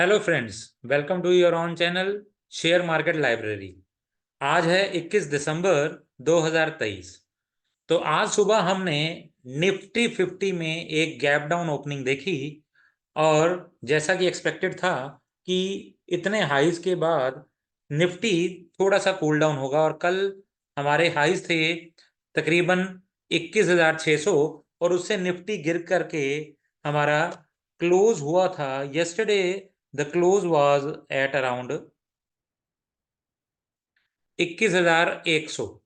Hello friends, welcome to your own channel share market library. आज है 21 दिसंबर 2023। तो आज सुबह हमने निफ्टी 50 में एक गैप डाउन ओपनिंग देखी और जैसा कि एक्सपेक्टेड था कि इतने हाइज के बाद निफ्टी थोड़ा सा कूल डाउन होगा और कल हमारे हाइज थे तकरीबन 21,600 और उससे निफ्टी गिर करके हमारा क्लोज हुआ था yesterday. The close was at around 21,100।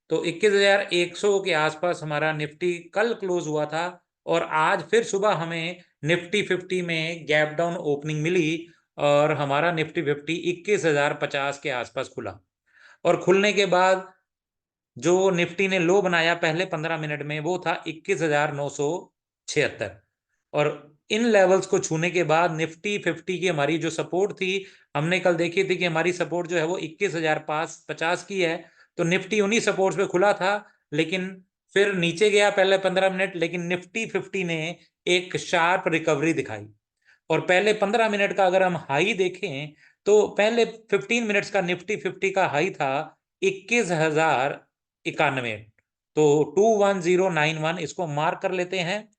तो 21,100 के आसपास हमारा निफ्टी कल क्लोज हुआ था और आज फिर सुबह हमें निफ्टी 50 में गैप डाउन ओपनिंग मिली और हमारा निफ्टी 50 21,050 के आसपास खुला। और खुलने के बाद जो निफ्टी ने लो बनाया पहले 15 मिनट में वो था 21,976। और इन लेवल्स को छूने के बाद निफ्टी 50 की हमारी जो सपोर्ट थी, हमने कल देखी थी कि हमारी सपोर्ट जो है वो 21,050 की है। तो निफ्टी उन्हीं सपोर्ट्स पे खुला था, लेकिन फिर नीचे गया पहले 15 मिनट, लेकिन निफ्टी 50 ने एक शार्प रिकवरी दिखाई। और पहले 15 मिनट का अगर हम हाई देखें तो पहले 15 मिनट्स का निफ्टी 50 का हाई था 21,091। तो 21091 इसको मार्क कर लेते हैं।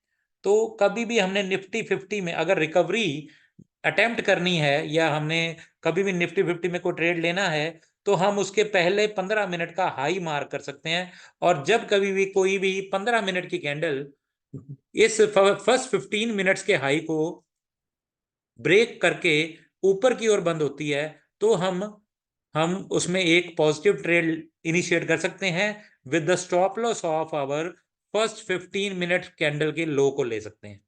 तो कभी भी हमने निफ्टी 50 में अगर रिकवरी अटेम्प्ट करनी है या हमने कभी भी निफ्टी 50 में कोई ट्रेड लेना है तो हम उसके पहले 15 मिनट का हाई मार्क कर सकते हैं। और जब कभी भी कोई भी 15 मिनट की कैंडल इस फर्स्ट 15 मिनट्स के हाई को ब्रेक करके ऊपर की ओर बंद होती है तो हम उसमें एक पॉजिटिव ट्रेड इनिशिएट कर सकते हैं with the stop loss of our first 15 minute candle के लो को ले सकते हैं।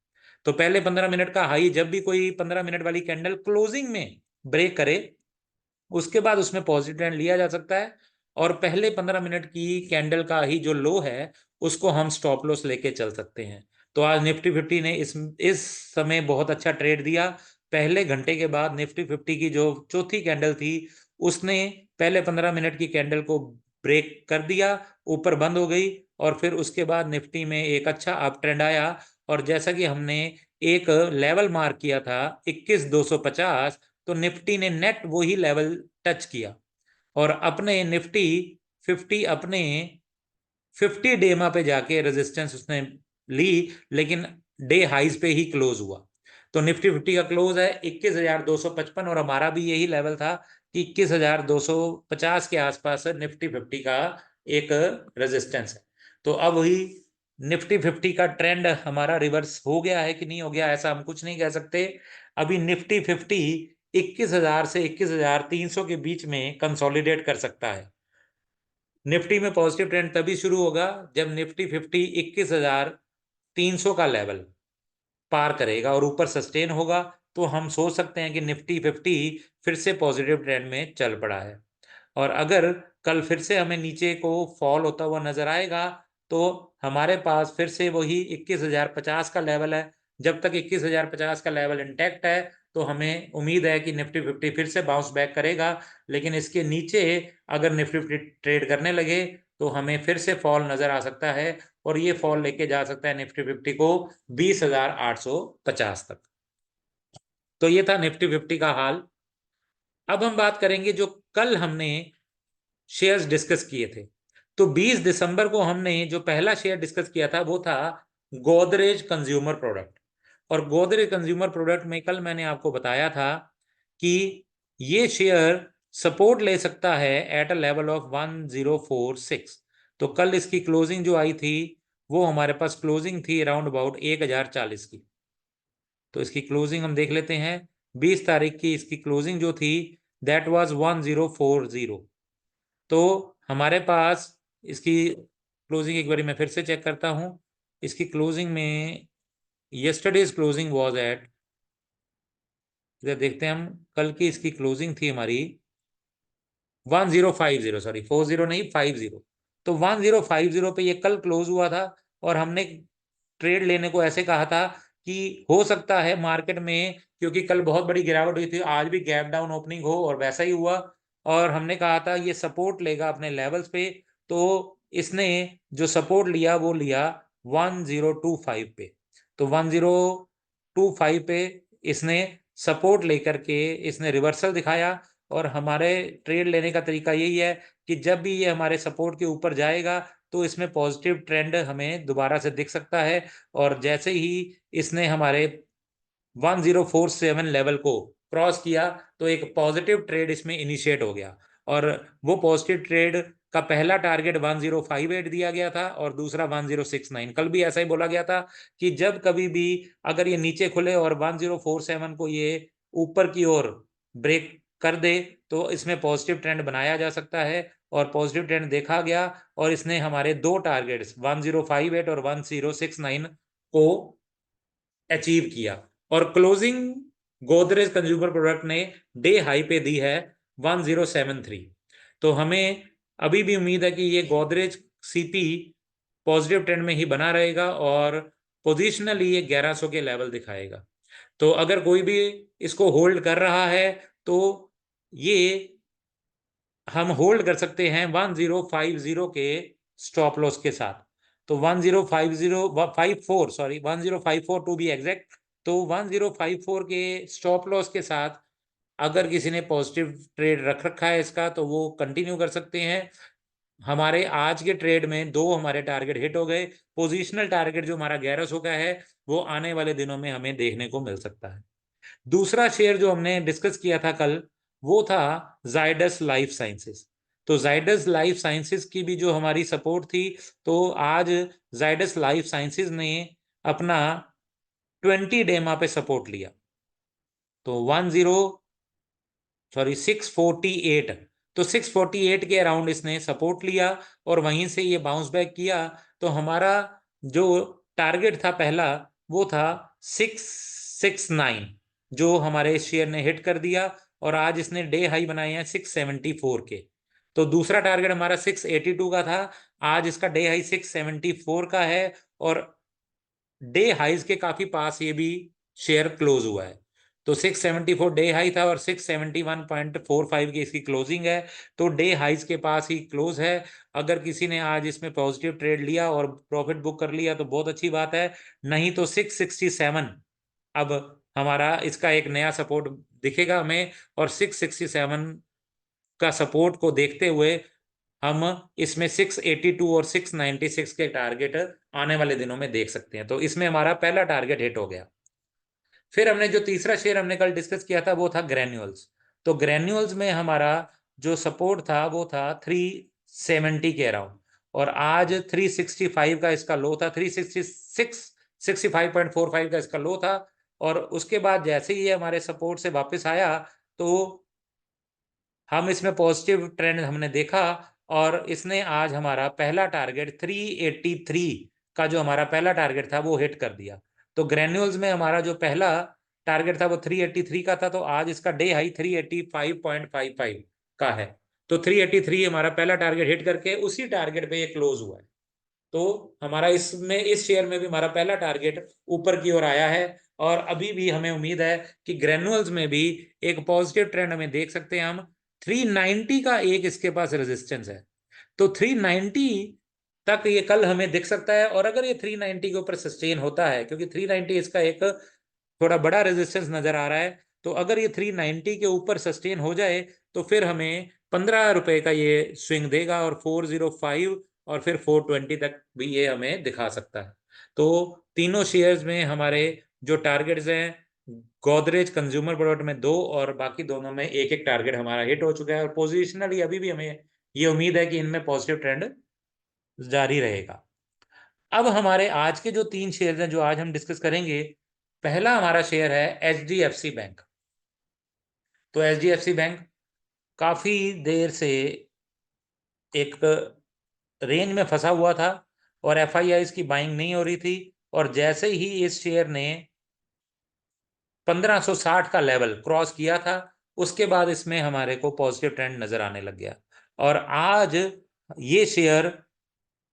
तो पहले 15 मिनट का हाई जब भी कोई 15 मिनट वाली कैंडल क्लोजिंग में ब्रेक करे उसके बाद उसमें पॉजिटिव ट्रेंड लिया जा सकता है। और पहले 15 मिनट की कैंडल का ही जो लो है उसको हम स्टॉप लॉस लेके चल सकते हैं। तो आज निफ्टी 50 ने इस समय बहुत अच्छा ट्रेड दिया। पहले घंटे के बाद निफ्टी 50 की जो चौथी कैंडल थी उसने पहले 15 मिनट की कैंडल को ब्रेक कर दिया, ऊपर बंद हो गई और फिर उसके बाद निफ्टी में एक अच्छा अप ट्रेंड आया। और जैसा कि हमने एक लेवल मार्क किया था 21,250, तो निफ्टी ने नेट वही लेवल टच किया और अपने निफ्टी 50 अपने 50 डेमा पे जाके रेजिस्टेंस उसने ली, लेकिन डे हाइज पे ही क्लोज हुआ। तो निफ्टी 50 का क्लोज है 21,255 और हमारा भी यही लेवल था कि 21,250 के आसपास निफ्टी 50 का एक रेजिस्टेंस है। तो अब वही निफ्टी 50 का ट्रेंड हमारा रिवर्स हो गया है कि नहीं हो गया ऐसा हम कुछ नहीं कह सकते। अभी निफ्टी 50 21,000 से 21,300 के बीच में कंसोलिडेट कर सकता है। निफ्टी में पॉजिटिव ट्रेंड तभी शुरू होगा जब निफ्टी 50 21,300 का लेवल पार करेगा और ऊपर सस्टेन होगा। तो हम सोच सकते हैं कि निफ्टी 50 फिर से पॉजिटिव ट्रेंड में चल पड़ा है। और अगर कल फिर से हमें नीचे को फॉल होता हुआ नजर आएगा तो हमारे पास फिर से वही 21,050 का लेवल है। जब तक 21,050 का लेवल इंटैक्ट है तो हमें उम्मीद है कि निफ्टी 50 फिर से बाउंस बैक करेगा। लेकिन इसके नीचे अगर निफ्टी 50 ट्रेड करने लगे तो हमें फिर से फॉल नजर आ सकता है और ये फॉल लेके जा सकता है निफ्टी 50 को 20,850 तक। तो ये था निफ्टी 50 का हाल। अब हम बात करेंगे जो कल हमने शेयर्स डिस्कस किए थे। तो 20 दिसंबर को हमने जो पहला शेयर डिस्कस किया था वो था गोदरेज कंज्यूमर प्रोडक्ट। और गोदरेज कंज्यूमर प्रोडक्ट में कल मैंने आपको बताया था कि ये शेयर सपोर्ट ले सकता है एट अ लेवल ऑफ 1046। तो कल इसकी क्लोजिंग जो आई थी वो हमारे पास क्लोजिंग थी अराउंड अबाउट 1040 की। तो इसकी क्लोजिंग हम देख लेते हैं। 20 तारीख की इसकी क्लोजिंग जो थी दैट वाज 1040। तो हमारे पास इसकी क्लोजिंग एक बार मैं फिर से चेक करता हूं। इसकी क्लोजिंग में यस्टरडेज क्लोजिंग वाज एट, इधर देखते हैं हम, कल की इसकी क्लोजिंग थी हमारी 1050, सॉरी 40 नहीं 50। तो 1050 पे ये कल क्लोज हुआ था और हमने ट्रेड लेने को ऐसे कहा था कि हो सकता है मार्केट में, क्योंकि कल बहुत बड़ी गिरावट हुई थी, आज भी गैप डाउन ओपनिंग हो और वैसा ही हुआ। और हमने कहा था ये सपोर्ट लेगा अपने लेवल्स पे। तो इसने जो सपोर्ट लिया वो लिया 1025 पे। तो 1025 पे इसने सपोर्ट लेकर के इसने रिवर्सल दिखाया। और हमारे ट्रेड लेने का तरीका यही है कि जब भी ये हमारे सपोर्ट के ऊपर जाएगा तो इसमें पॉजिटिव ट्रेंड हमें दोबारा से दिख सकता है। और जैसे ही इसने हमारे 1047 लेवल को क्रॉस किया तो एक पॉजिटिव ट्रेड इसमें इनिशिएट हो गया। और वो पॉजिटिव ट्रेड का पहला टारगेट 1058 दिया गया था और दूसरा 1069। कल भी ऐसा ही बोला गया था कि जब कभी भी अगर ये नीचे खुले और 1047 को ये ऊपर की ओर ब्रेक कर दे तो इसमें पॉजिटिव ट्रेंड बनाया जा सकता है। और पॉजिटिव ट्रेंड देखा गया और इसने हमारे दो टारगेट्स 1058 और 1069 को अचीव किया। और क्लोजिंग गोदरेज कंज्यूमर प्रोडक्ट ने डे हाई पे दी है 1073। तो हमें अभी भी उम्मीद है कि ये गोदरेज सीपी पॉजिटिव ट्रेंड में ही बना रहेगा और पोजिशनली ये 1100 के लेवल दिखाएगा। तो अगर कोई भी इसको होल्ड कर रहा है तो ये हम होल्ड कर सकते हैं 1050 के स्टॉप लॉस के साथ। तो 1054 सॉरी 1054 टू बी एग्जैक्ट। तो 1054 के स्टॉप लॉस के साथ अगर किसी ने पॉजिटिव ट्रेड रख रखा है इसका तो वो कंटिन्यू कर सकते हैं। हमारे आज के ट्रेड में दो हमारे टारगेट हिट हो गए। पोजिशनल टारगेट जो हमारा 1100 का है वो आने वाले दिनों में हमें देखने को मिल सकता है। दूसरा शेयर जो हमने डिस्कस किया था कल वो था जाइडस लाइफ साइंसेस। तो जाइडस लाइफ साइंसेस की भी जो हमारी सपोर्ट थी तो आज जाइडस लाइफ साइंसेस ने अपना 20 डेमा पे सपोर्ट लिया। तो 648 तो 648 के अराउंड इसने सपोर्ट लिया और वहीं से ये बाउंस बैक किया। तो हमारा जो टारगेट था पहला वो था 669 जो हमारे शेयर ने हिट कर दिया। और आज इसने डे हाई बनाए हैं 674 के। तो दूसरा टारगेट हमारा 682 का था, आज इसका डे हाई 674 का है। और डे हाइज के काफी पास ये भी शेयर क्लोज हुआ है। तो 674 डे हाई था और 671.45 की इसकी क्लोजिंग है। तो डे हाइज के पास ही क्लोज है। अगर किसी ने आज इसमें पॉजिटिव ट्रेड लिया और प्रॉफिट बुक कर लिया तो बहुत अच्छी बात है, नहीं तो 667 अब हमारा इसका एक नया सपोर्ट दिखेगा हमें। और 667 का सपोर्ट को देखते हुए हम इसमें 682 और 696 के टारगेट आने वाले दिनों में देख सकते हैं। तो इसमें हमारा पहला टारगेट हिट हो गया। फिर हमने जो तीसरा शेयर हमने कल डिस्कस किया था वो था ग्रैन्यूल्स। तो ग्रैन्यूल्स में हमारा जो सपोर्ट था वो था 370 के अराउंड। और आज 365 का इसका लो था, 65.45 का इसका लो था। और उसके बाद जैसे ही ये हमारे सपोर्ट से वापस आया तो हम इसमें पॉजिटिव ट्रेंड हमने देखा। और इसने आज हमारा पहला टारगेट 383 का जो हमारा पहला टारगेट था वो हिट कर दिया। तो ग्रैन्यूल्स में हमारा जो पहला टारगेट था वो 383 का था, तो आज इसका डे हाई 385.55 का है। तो 383 हमारा पहला टारगेट हिट करके उसी टारगेट पे ये क्लोज हुआ है। तो हमारा इसमें इस शेयर में भी हमारा पहला टारगेट ऊपर की ओर आया है। और अभी भी हमें उम्मीद है कि ग्रैन्युअल्स में भी एक पॉजिटिव ट्रेंड हमें देख सकते हैं हम। 390 का एक इसके पास रेजिस्टेंस है, तो 390 तक ये कल हमें दिख सकता है। और अगर ये 390 के ऊपर सस्टेन होता है, क्योंकि 390 इसका एक थोड़ा बड़ा रेजिस्टेंस नजर आ रहा है, तो अगर ये 390 के ऊपर सस्टेन हो जाए तो फिर हमें 15 रुपए का ये स्विंग देगा और 405 और फिर 420 तक भी ये हमें दिखा सकता है। तो तीनों शेयर्स में हमारे जो टारगेट्स हैं, गोदरेज कंज्यूमर प्रोडक्ट में दो और बाकी दोनों में एक एक टारगेट हमारा हिट हो चुका है। और पोजिशनली अभी भी हमें ये उम्मीद है कि इनमें पॉजिटिव ट्रेंड जारी रहेगा। अब हमारे आज के जो तीन शेयर हैं जो आज हम डिस्कस करेंगे, पहला हमारा शेयर है HDFC बैंक। तो HDFC बैंक काफी देर से एक रेंज में फंसा हुआ था और FIIs की बाइंग नहीं हो रही थी। और जैसे ही इस शेयर ने 1560 का लेवल क्रॉस किया था उसके बाद इसमें हमारे को पॉजिटिव ट्रेंड नजर आने लग गया। और आज ये शेयर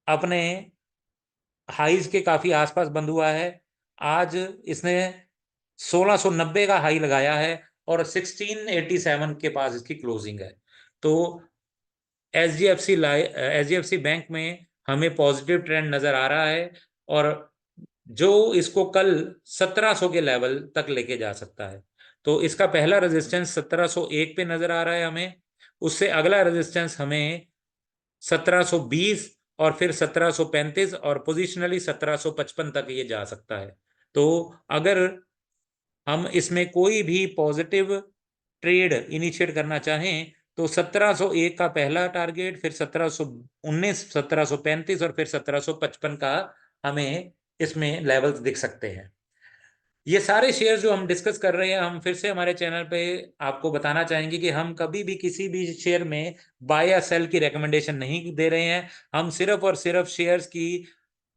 अपने हाईज के काफी आसपास बंद हुआ है। आज इसने 1690 का हाई लगाया है और 1687 के पास इसकी क्लोजिंग है। तो HDFC बैंक में हमें पॉजिटिव ट्रेंड नजर आ रहा है और जो इसको कल 1700 के लेवल तक लेके जा सकता है। तो इसका पहला रेजिस्टेंस 1701 पे नजर आ रहा है हमें, उससे अगला रेजिस्टेंस हमें 1720 और फिर 1735 और पोजिशनली 1755 तक ये जा सकता है। तो अगर हम इसमें कोई भी पॉजिटिव ट्रेड इनिशिएट करना चाहें तो 1701 का पहला टारगेट, फिर 1719, 1735 और फिर 1755 का हमें इसमें लेवल्स दिख सकते हैं। ये सारे शेयर जो हम डिस्कस कर रहे हैं, हम फिर से हमारे चैनल पे आपको बताना चाहेंगे कि हम कभी भी किसी भी शेयर में बाय या सेल की रिकमेंडेशन नहीं दे रहे हैं। हम सिर्फ और सिर्फ शेयर्स की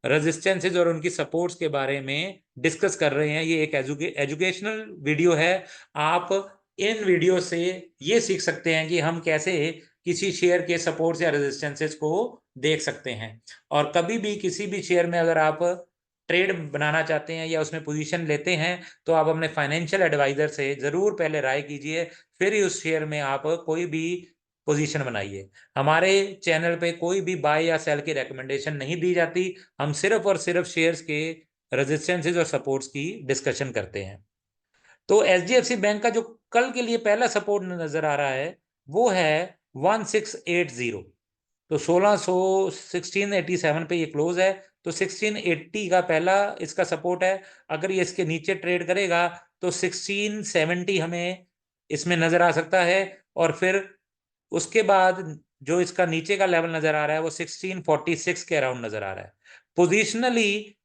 रेजिस्टेंसेज और उनकी सपोर्ट्स के बारे में डिस्कस कर रहे हैं। ये एक एजुकेशनल वीडियो है। आप इन वीडियो से ये सीख सकते हैं कि हम कैसे किसी शेयर के सपोर्ट्स या रेजिस्टेंसेज को देख सकते हैं। और कभी भी किसी भी शेयर में अगर आप ट्रेड बनाना चाहते हैं या उसमें पोजीशन लेते हैं तो आप अपने फाइनेंशियल एडवाइजर से जरूर पहले राय कीजिए, फिर ही उस शेयर में आप कोई भी पोजीशन बनाइए। हमारे चैनल पे कोई भी बाय या सेल की रिकमेंडेशन नहीं दी जाती। हम सिर्फ और सिर्फ शेयर्स के रेजिस्टेंसेज और सपोर्ट्स की डिस्कशन करते हैं। तो एचडीएफसी बैंक का जो कल के लिए पहला सपोर्ट नजर आ रहा है वो है 1680। तो 1687 पे ये क्लोज है, तो 1680 का पहला इसका सपोर्ट है। अगर ये इसके नीचे ट्रेड करेगा तो 1670 हमें इसमें नजर आ सकता है। और फिर उसके बाद जो इसका नीचे का लेवल नजर आ रहा है वो 1646 के अराउंड नजर आ रहा है। पोजिशनली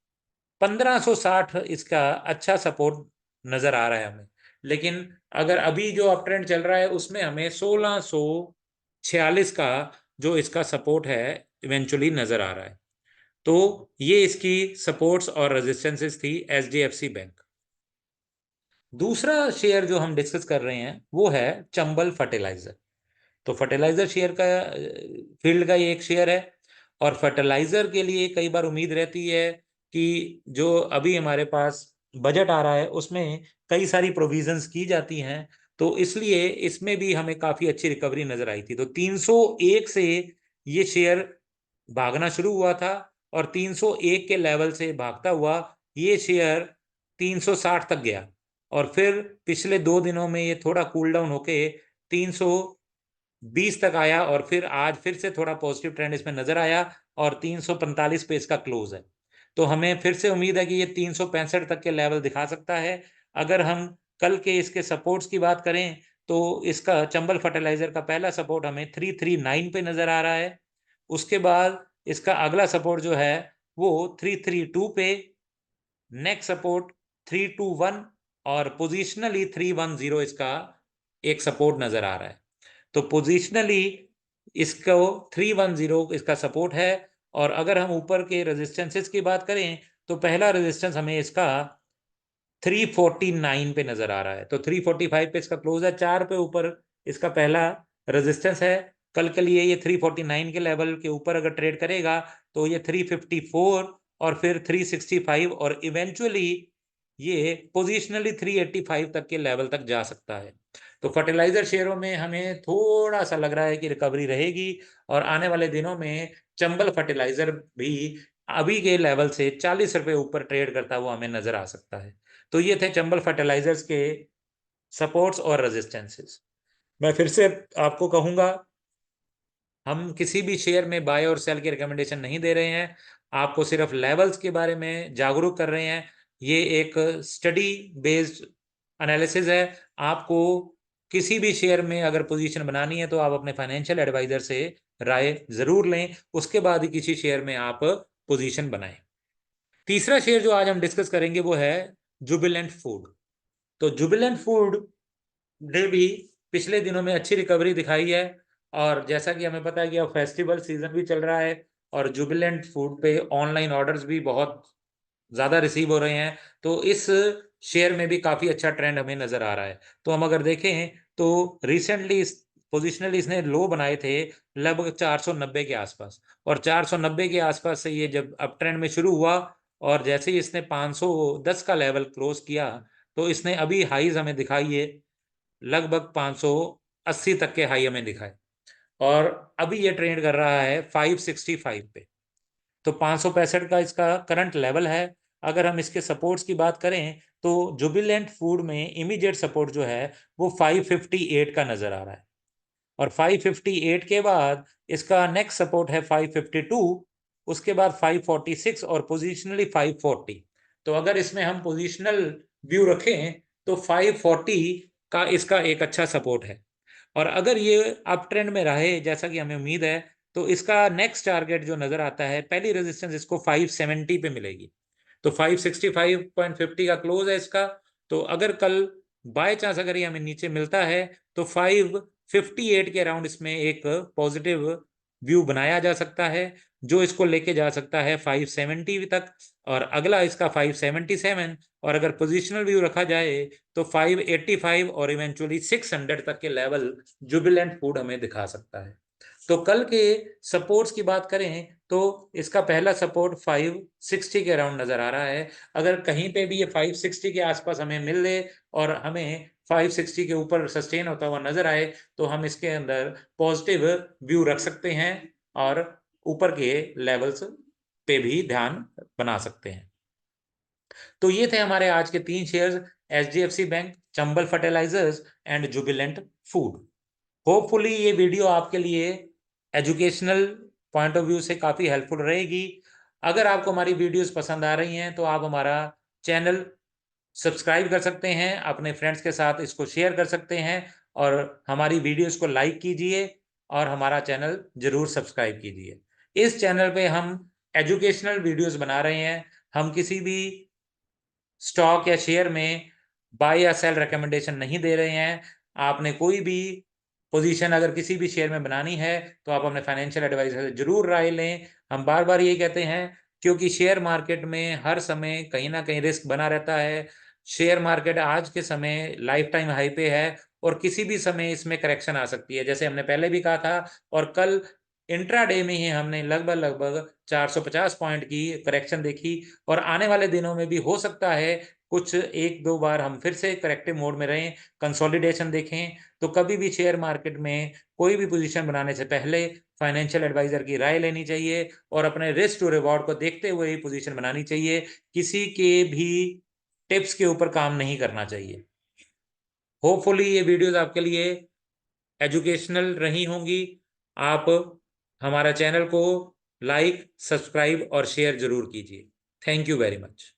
1560 इसका अच्छा सपोर्ट नजर आ रहा है हमें। लेकिन अगर अभी जो अप ट्रेंड चल रहा है उसमें हमें 1646 का जो इसका सपोर्ट है इवेंचुअली नजर आ रहा है। तो ये इसकी सपोर्ट्स और रेजिस्टेंसेस थी एचडीएफसी बैंक। दूसरा शेयर जो हम डिस्कस कर रहे हैं वो है चंबल फर्टिलाइजर। तो फर्टिलाइजर शेयर का फील्ड का ये एक शेयर है। और फर्टिलाइजर के लिए कई बार उम्मीद रहती है कि जो अभी हमारे पास बजट आ रहा है उसमें कई सारी प्रोविजंस की जाती हैं, तो इसलिए इसमें भी हमें काफी अच्छी रिकवरी नजर आई थी। तो 301 से ये शेयर भागना शुरू हुआ था और 301 के लेवल से भागता हुआ ये शेयर 360 तक गया। और फिर पिछले 2 दिनों में ये थोड़ा कूल डाउन होके 320 तक आया और फिर आज फिर से थोड़ा पॉजिटिव ट्रेंड इसमें नजर आया और 345 पे इसका क्लोज है। तो हमें फिर से उम्मीद है कि ये 365 तक के लेवल दिखा सकता है। अगर हम कल के इसके सपोर्ट्स की बात करें तो इसका चंबल फर्टिलाइजर का पहला सपोर्ट हमें 339 पे नजर आ रहा है। उसके बाद इसका अगला सपोर्ट जो है वो 332 पे, नेक्स्ट सपोर्ट 321 और पोजिशनली 310 इसका एक सपोर्ट नजर आ रहा है। तो पोजिशनली इसको 310 इसका सपोर्ट है। और अगर हम ऊपर के रेजिस्टेंसेस की बात करें तो पहला रेजिस्टेंस हमें इसका 349 पे नजर आ रहा है। तो 345 पे इसका क्लोज है, 4 पे ऊपर इसका पहला रेजिस्टेंस है। कल के लिए ये 349 के लेवल के ऊपर अगर ट्रेड करेगा तो ये 354 और फिर 365 और इवेंचुअली ये पोजिशनली 385 तक के लेवल तक जा सकता है। तो फर्टिलाइजर शेयरों में हमें थोड़ा सा लग रहा है कि रिकवरी रहेगी और आने वाले दिनों में चंबल फर्टिलाइजर भी अभी के लेवल से 40 रुपए ऊपर ट्रेड करता हुआ हमें नजर आ सकता है। तो ये थे चंबल फर्टिलाइजर्स के सपोर्ट्स और रेजिस्टेंसेस। मैं फिर से आपको कहूंगा, हम किसी भी शेयर में बाय और सेल की रिकमेंडेशन नहीं दे रहे हैं, आपको सिर्फ लेवल्स के बारे में जागरूक कर रहे हैं। ये एक स्टडी बेस्ड एनालिसिस है। आपको किसी भी शेयर में अगर पोजीशन बनानी है तो आप अपने फाइनेंशियल एडवाइजर से राय जरूर लें, उसके बाद ही किसी शेयर में आप पोजीशन बनाएं। तीसरा शेयर जो आज हम डिस्कस करेंगे वो है जुबिलेंट फूड। तो जुबिलेंट फूड ने भी पिछले दिनों में अच्छी रिकवरी दिखाई है। और जैसा कि हमें पता है कि अब फेस्टिवल सीजन भी चल रहा है और जुबिलेंट फूड पे ऑनलाइन ऑर्डर्स भी बहुत ज्यादा रिसीव हो रहे हैं। तो इस शेयर में भी काफी अच्छा ट्रेंड हमें नजर आ रहा है। तो हम अगर देखें तो रिसेंटली इस पोजिशनली इसने लो बनाए थे लगभग 490 के आसपास, और 490 के आसपास से ये जब अप ट्रेंड में शुरू हुआ और जैसे ही इसने 510 का लेवल क्रॉस किया तो इसने अभी हाईज हमें दिखाई है, लगभग 580 तक के हाई हमें दिखाए। और अभी ये ट्रेड कर रहा है 565 पे। तो 565 का इसका करंट लेवल है। अगर हम इसके सपोर्ट्स की बात करें तो जुबिलेंट फूड में इमीडिएट सपोर्ट जो है वो 558 का नजर आ रहा है, और 558 के बाद इसका नेक्स्ट सपोर्ट है 552, उसके बाद 546 और पोजिशनली 540। तो अगर इसमें हम पोजिशनल व्यू रखें तो 540 का इसका एक अच्छा सपोर्ट है, और अगर ये अप ट्रेंड में रहे जैसा कि हमें उम्मीद है तो इसका नेक्स्ट टारगेट जो नजर आता है, पहली रेजिस्टेंस इसको 570 पे मिलेगी। तो 565.50 का क्लोज है इसका। तो अगर कल बाय चांस अगर ये हमें नीचे मिलता है तो 558 के अराउंड इसमें एक पॉजिटिव व्यू बनाया जा सकता है, जो इसको लेके जा सकता है 570 तक, और अगला इसका 577, और अगर पोजिशनल व्यू रखा जाए तो 585 और इवेंचुअली 600 तक के लेवल जुबिलेंट फूड हमें दिखा सकता है। तो कल के सपोर्ट्स की बात करें तो इसका पहला सपोर्ट 560 के अराउंड नजर आ रहा है। अगर कहीं पे भी ये 560 के आसपास हमें मिल ले और हमें 560 के ऊपर सस्टेन होता हुआ नजर आए तो हम इसके अंदर पॉजिटिव व्यू रख सकते हैं और ऊपर के लेवल्स पे भी ध्यान बना सकते हैं। तो ये थे हमारे आज के 3 shares, HDFC bank, Chambal fertilizers and Jubilant food. Hopefully ये वीडियो आपके लिए एजुकेशनल पॉइंट ऑफ व्यू से काफ़ी हेल्पफुल रहेगी। अगर आपको हमारी वीडियोस पसंद आ रही हैं तो आप हमारा चैनल सब्सक्राइब कर सकते हैं, अपने फ्रेंड्स के साथ इसको शेयर कर सकते हैं, और हमारी वीडियोस को लाइक कीजिए और हमारा चैनल जरूर सब्सक्राइब कीजिए। इस चैनल पे हम एजुकेशनल वीडियोस बना रहे हैं, हम किसी भी स्टॉक या शेयर में बाय या सेल रिकमेंडेशन नहीं दे रहे हैं। आपने कोई भी पोजीशन अगर किसी भी शेयर में बनानी है तो आप अपने फाइनेंशियल एडवाइजर से जरूर राय लें। हम बार बार ये कहते हैं क्योंकि शेयर मार्केट में हर समय कहीं ना कहीं रिस्क बना रहता है। शेयर मार्केट आज के समय लाइफ टाइम हाई पे है और किसी भी समय इसमें करेक्शन आ सकती है, जैसे हमने पहले भी कहा था। और कल इंट्राडे में ही हमने लगभग लगभग 450 पॉइंट की करेक्शन देखी, और आने वाले दिनों में भी हो सकता है कुछ एक दो बार हम फिर से करेक्टिव मोड में रहें, कंसोलिडेशन देखें। तो कभी भी शेयर मार्केट में कोई भी पोजीशन बनाने से पहले फाइनेंशियल एडवाइजर की राय लेनी चाहिए और अपने रिस्क टू रिवॉर्ड को देखते हुए ही पोजीशन बनानी चाहिए, किसी के भी टिप्स के ऊपर काम नहीं करना चाहिए। होपफुली ये वीडियोस आपके लिए एजुकेशनल रही होंगी। आप हमारा चैनल को लाइक, सब्सक्राइब और शेयर जरूर कीजिए। Thank you very much.